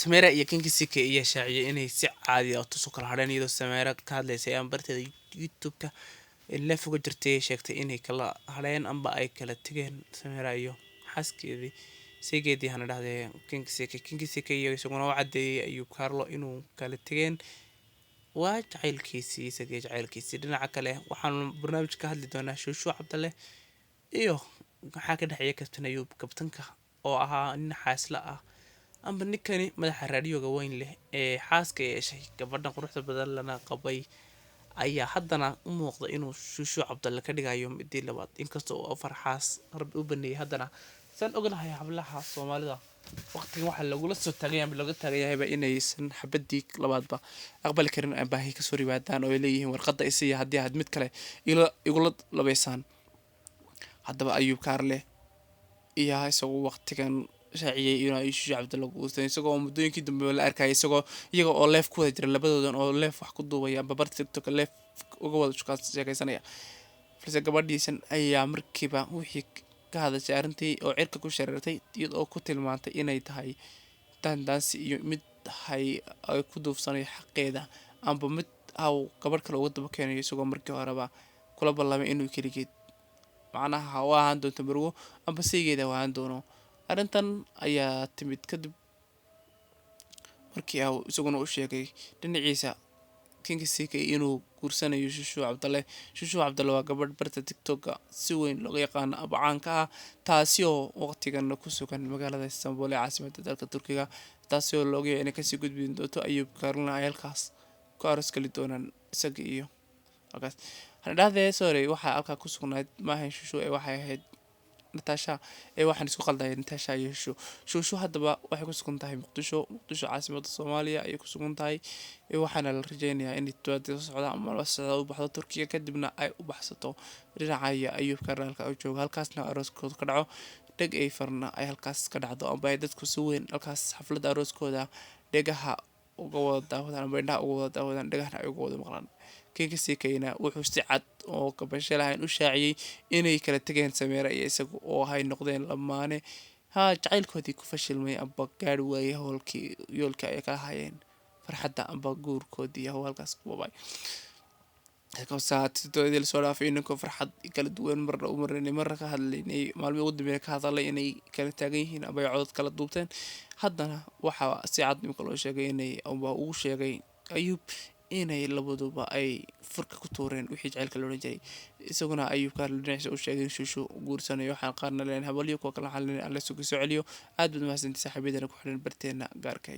Samira iyo Kinkisike iyo shaaciyay inay si caadi ah u kala hadheen iyadoo Samira ka hadlaysay barteeda YouTube-ka live uga jirtay sheegtay inay kala hadheen amba ay kala tageen Samira iyo xaskeedii saygeedii hana dhahdee Kinkisike iyo isaguna u cadeeyay Ayub Carlo inuu kala tageen waa jacaylkiisii jacaylkiisii dhinaca kale waxaan barnaamij ka hadli doonaa Shushu Cabdalle iyo maxaa ka dhaxeeya Kabtan Ayub kabtanka oo ahaa nin xaasla ah amba ninkani madaxa raadiyoga weyn leh ee xaaska yeeshay gabadhan quruxda badan lana qabay ayaa haddana u muuqda inuu Shushu Cabdalle ka dhigayo midii labaad inkastoo uu farxaas rabbi u baneeyay haddana san ognahay hablaha Soomaalida waqtigan waxa lagula soo tagay ama laga tagayaba inaysan xabadii labaadba aqbali karin aan baahi ka soo riwaadaan oo ay leeyihiin warqadda isiya haddii aad mid kale igula labeysaan haddaba Ayub Carlo iyo isagoo waqtigan shaaciyay inuu Shushu Cabdalle guurtay isagoo muddooyinkii dambe la arkay isagoo iyaga oo live ku wada jira labadoodan oo live wax ku duubaya amba bar TikTok live uga wada sheekaysanaya balse gabadhiisan ayaa markiiba wixii ka hadashay arrintii oo cirka ku shareertay iyadoo ku tilmaantay inay tahay dandaansi iyo mid ay ku duufsanay xaqeeda amba mid gabadh kale uga daba keenay isagoo markii horeba kula ballamay inuu kaligeed macnaha waa ahaan doonto marwo amba saygeeda waa ahaan doono arrintan ayaa timid kadib markii isaguna u sheegay dhinaciisa Kinkisike inuu guursanayo Shushu Cabdalle. Shushu Cabdalle waa gabadh barta TikTok si weyn looga yaqaan aba caanka ah taasi oo waqtigan ku sugan magaalada Istanbul ee caasimadda dalka Turkiga taasi oo looga yahay inay kasii gudbin doonto Ayub Carlo ay halkaas ku aroos gali doonaan isaga iyo halkaas hadhahdee sorry waxa halka ku sugnayd maahan Shushu ee waxay ahayd Natasha waxaan isku qalday Natasha iyo Shushu haddaba waxay ku sugan tahay Muqdisho caasimadda Soomaaliya ay ku sugan tahay waxaana la rajeynayaa in todobaadka socda ama la socda u baxdo Turkiga kadibna ay u baxsato dhinaca Ayub Carlo oo jooga halkaasna arooskooda ka dhaco dhag ay farna ay halkaas ka dhacdo amba ay dadku si weyn halkaas xafladda arooskooda dhagaha uga wada daawadaan amba indhaha uga wada daawadaan dhagahna ay uga wada maqlaan Kinkisikeena wuxuu si cad oo kabasho lahayn u shaaciyay inay kala tageen Samira iyo isagu oo ay noqdeen lamaane jacaylkoodii ku fashilmay amba gaari waayay howlkii yoolka ay kala hayeen farxadda amba guurkoodii halkaas ku babay saacadii la soo dhaafay inuu farxad kala duwan marna ka hadlaynay maalmo ugu dambeeyay ka hadlay inay kala taagan yihiin amba ay codad kala duubteen haddana waxa si cad nimka loo sheegay inay amba uu sheegay Ayub inay labaduba ay furka ku tuureen wixii jacaylka loo jiray isaguna Ayub Carlo dhinaciisa u sheegay Shushu guursanayo waxaan qaarna leen habaliyo kala xalin alla sugu soo celiyo aad baad mahadsantahay saaxiibadana ku xiran barteena gaarka